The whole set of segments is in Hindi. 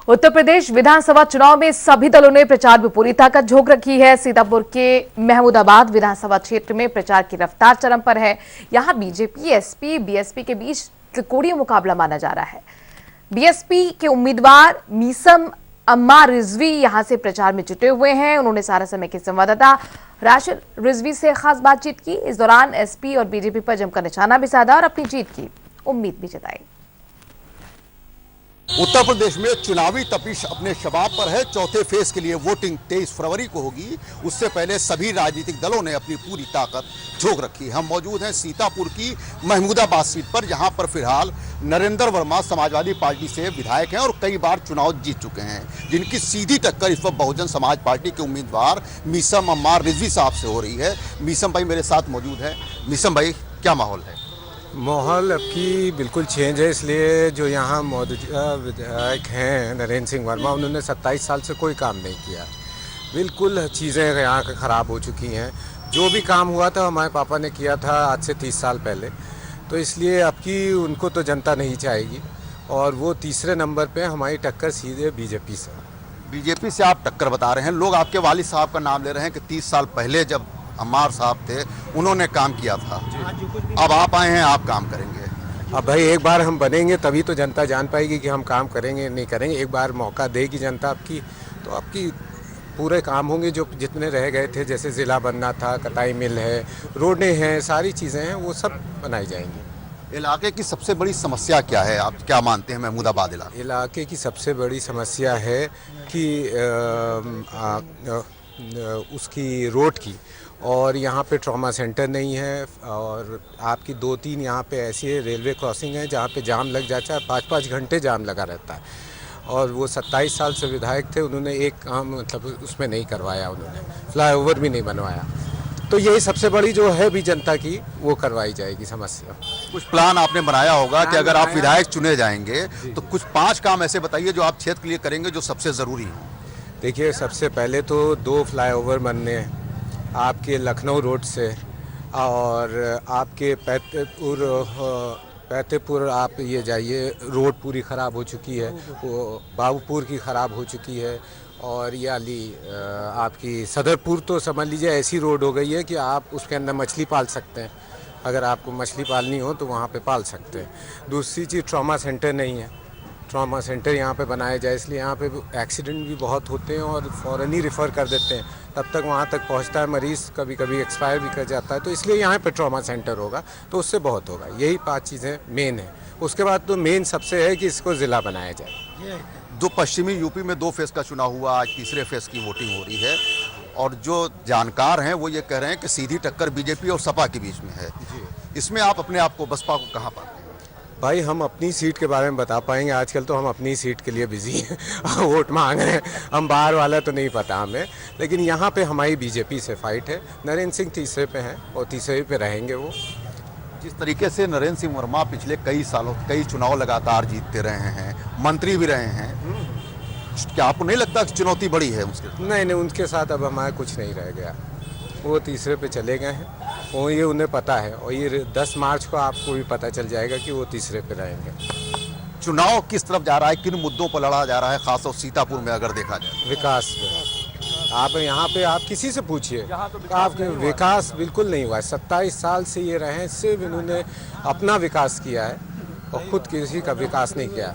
उत्तर प्रदेश विधानसभा चुनाव में सभी दलों ने प्रचार में पूरी ताकत झोंक रखी है। सीतापुर के महमूदाबाद विधानसभा क्षेत्र में प्रचार की रफ्तार चरम पर है। यहां बीजेपी, एसपी, बीएसपी के बीच त्रिकोणीय मुकाबला माना जा रहा है। बीएसपी के उम्मीदवार मीसम अम्मा रिजवी यहां से प्रचार में जुटे हुए हैं। उन्होंने सारा समय के संवाददाता राशिद रिजवी से खास बातचीत की। इस दौरान एसपी और बीजेपी पर जमकर निशाना भी साधा और अपनी जीत की उम्मीद भी जताई। उत्तर प्रदेश में चुनावी तपिश अपने शबाब पर है। चौथे फेज के लिए वोटिंग 23 फरवरी को होगी। उससे पहले सभी राजनीतिक दलों ने अपनी पूरी ताकत झोंक रखी। हम मौजूद हैं सीतापुर की महमूदाबाद सीट पर, जहां पर फिलहाल नरेंद्र वर्मा समाजवादी पार्टी से विधायक हैं और कई बार चुनाव जीत चुके हैं, जिनकी सीधी टक्कर इस वक्त बहुजन समाज पार्टी के उम्मीदवार मीसम अम्मा रिजवी साहब से हो रही है। मीसम भाई मेरे साथ मौजूद है। मीसम भाई, क्या माहौल है? माहौल अब की बिल्कुल चेंज है, इसलिए जो यहाँ मौजूदा विधायक हैं नरेंद्र सिंह वर्मा, उन्होंने 27 साल से कोई काम नहीं किया। बिल्कुल चीज़ें यहाँ की ख़राब हो चुकी हैं। जो भी काम हुआ था हमारे पापा ने किया था आज से 30 साल पहले, तो इसलिए अब की उनको तो जनता नहीं चाहेगी और वो तीसरे नंबर पे हमारी टक्कर सीधे बीजेपी से। बीजेपी से आप टक्कर बता रहे हैं। लोग आपके वालिद साहब का नाम ले रहे हैं कि 30 साल पहले जब अम्मार साहब थे उन्होंने काम किया था, अब आप आए हैं, आप काम करेंगे। अब भाई एक बार हम बनेंगे तभी तो जनता जान पाएगी कि हम काम करेंगे नहीं करेंगे। एक बार मौका देगी जनता आपकी, तो आपकी पूरे काम होंगे जो जितने रह गए थे, जैसे ज़िला बनना था, कताई मिल है, रोडें हैं, सारी चीज़ें हैं, वो सब बनाई जाएंगी। इलाके की सबसे बड़ी समस्या क्या है, आप क्या मानते हैं? महमूदाबाद इलाके की सबसे बड़ी समस्या है कि उसकी रोड की, और यहाँ पे ट्रॉमा सेंटर नहीं है, और आपकी 2-3 यहाँ पे ऐसी रेलवे क्रॉसिंग है जहाँ पे जाम लग जाता है, 5-5 घंटे जाम लगा रहता है। और वो 27 साल से विधायक थे, उन्होंने एक काम मतलब उसमें नहीं करवाया, उन्होंने फ्लाईओवर भी नहीं बनवाया। तो यही सबसे बड़ी जो है भी जनता की, वो करवाई जाएगी समस्या। कुछ प्लान आपने बनाया होगा कि अगर आप विधायक चुने जाएंगे तो कुछ 5 काम ऐसे बताइए जो आप क्षेत्र के लिए करेंगे जो सबसे ज़रूरी हो। देखिए, सबसे पहले तो 2 फ्लाईओवर बनने हैं आपके लखनऊ रोड से, और आपके पैतेपुर आप ये जाइए, रोड पूरी ख़राब हो चुकी है, वो बाबूपुर की ख़राब हो चुकी है, और ये अली आपकी सदरपुर तो समझ लीजिए ऐसी रोड हो गई है कि आप उसके अंदर मछली पाल सकते हैं। अगर आपको मछली पालनी हो तो वहाँ पे पाल सकते हैं। दूसरी चीज़, ट्रॉमा सेंटर नहीं है। ट्रॉमा सेंटर यहाँ पे बनाया जाए, इसलिए यहाँ पे एक्सीडेंट भी बहुत होते हैं और फ़ौरन ही रेफ़र कर देते हैं, तब तक वहाँ तक पहुँचता है मरीज़, कभी कभी एक्सपायर भी कर जाता है। तो इसलिए यहाँ पे ट्रॉमा सेंटर होगा तो उससे बहुत होगा। यही 5 चीज़ें मेन है। उसके बाद तो मेन सबसे है कि इसको ज़िला बनाया जाए। जो पश्चिमी यूपी में 2 फेज़ का चुनाव हुआ, आज तीसरे फेज़ की वोटिंग हो रही है, और जो जानकार हैं वो ये कह रहे हैं कि सीधी टक्कर बीजेपी और सपा के बीच में है। इसमें आप अपने आप को, बसपा को कहाँ पाते हैं? भाई, हम अपनी सीट के बारे में बता पाएंगे, आजकल तो हम अपनी सीट के लिए बिजी हैं वोट मांग रहे हैं। हम बाहर वाला तो नहीं पता हमें, लेकिन यहाँ पे हमारी बीजेपी से फाइट है। नरेंद्र सिंह तीसरे पे हैं और तीसरे पे रहेंगे वो। जिस तरीके से नरेंद्र सिंह वर्मा पिछले कई सालों, कई चुनाव लगातार जीतते रहे हैं, मंत्री भी रहे हैं, क्या आपको नहीं लगता कि चुनौती बड़ी है उसके? नहीं, उनके साथ अब हमारा कुछ नहीं रह गया, वो तीसरे पे चले गए हैं और ये उन्हें पता है, और ये 10 मार्च को आपको भी पता चल जाएगा कि वो तीसरे पे रहेंगे। चुनाव किस तरफ जा रहा है, किन मुद्दों पर लड़ा जा रहा है, खासतौर सीतापुर में अगर देखा जाए? विकास में आप यहाँ पे आप किसी से पूछिए, आपके विकास बिल्कुल नहीं हुआ है। 27 साल से ये रहे, सिर्फ इन्होंने अपना विकास किया है और खुद किसी का विकास नहीं किया।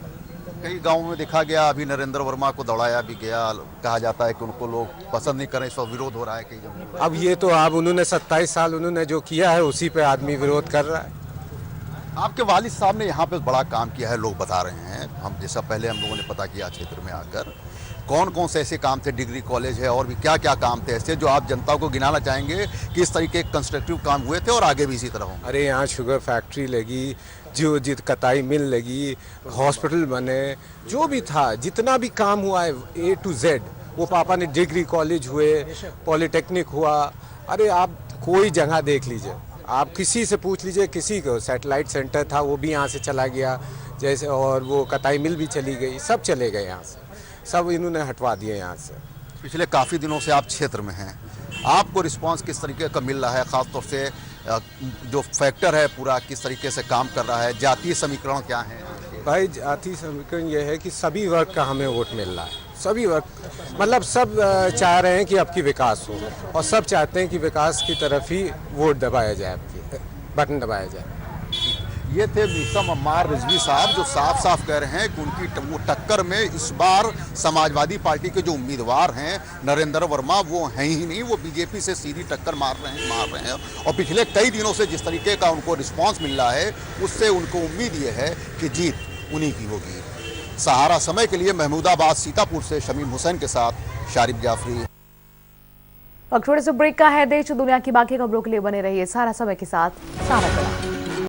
कई गाँव में देखा गया, अभी नरेंद्र वर्मा को दौड़ाया भी गया, कहा जाता है कि उनको लोग पसंद नहीं कर रहे, इस पर विरोध हो रहा है कई जगह। अब ये तो आप उन्होंने 27 साल उन्होंने जो किया है उसी पे आदमी विरोध कर रहा है। आपके वालिद साहब ने यहाँ पे बड़ा काम किया है, लोग बता रहे हैं, हम जैसा पहले हम लोगों ने पता किया क्षेत्र में आकर। कौन कौन से ऐसे काम थे, डिग्री कॉलेज है और भी क्या क्या काम थे ऐसे जो आप जनता को गिनाना चाहेंगे कि इस तरीके के कंस्ट्रक्टिव काम हुए थे और आगे भी इसी तरह हो? अरे, यहाँ शुगर फैक्ट्री लगी, जो कताई मिल लगी, हॉस्पिटल बने, जो भी था, जितना भी काम हुआ है A to Z, वो पापा ने, डिग्री कॉलेज हुए, पॉलिटेक्निक हुआ। अरे आप कोई जगह देख लीजिए, आप किसी से पूछ लीजिए, किसी को सैटेलाइट सेंटर था वो भी यहाँ से चला गया, जैसे, और वो कताई मिल भी चली गई, सब चले गए यहाँ से, सब इन्होंने हटवा दिए यहाँ से। पिछले काफ़ी दिनों से आप क्षेत्र में हैं, आपको रिस्पांस किस तरीके का मिल रहा है? ख़ासतौर से जो फैक्टर है पूरा किस तरीके से काम कर रहा है, जातीय समीकरण क्या है? भाई जाति समीकरण यह है कि सभी वर्ग का हमें वोट मिल रहा है, सभी वर्ग मतलब सब चाह रहे हैं कि आपकी विकास हो और सब चाहते हैं कि विकास की तरफ ही वोट दबाया जाए, आपकी बटन दबाया जाए। ये थे मीसम अम्मार रिजवी साहब जो साफ साफ कह रहे हैं कि उनकी वो टक्कर में इस बार समाजवादी पार्टी के जो उम्मीदवार हैं नरेंद्र वर्मा वो हैं ही नहीं, वो बीजेपी से सीधी टक्कर मार रहे हैं और पिछले कई दिनों से जिस तरीके का उनको रिस्पांस मिल रहा है उससे उनको उम्मीद ये है कि जीत उन्हीं की होगी। सहारा समय के लिए महमूदाबाद सीतापुर से शमीम हुसैन के साथ शारिब जाफरी। वक्त थोड़े से ब्रेक का है, देश दुनिया की बाकी खबरों के लिए बने रहिए सहारा समय के साथ। सहारा।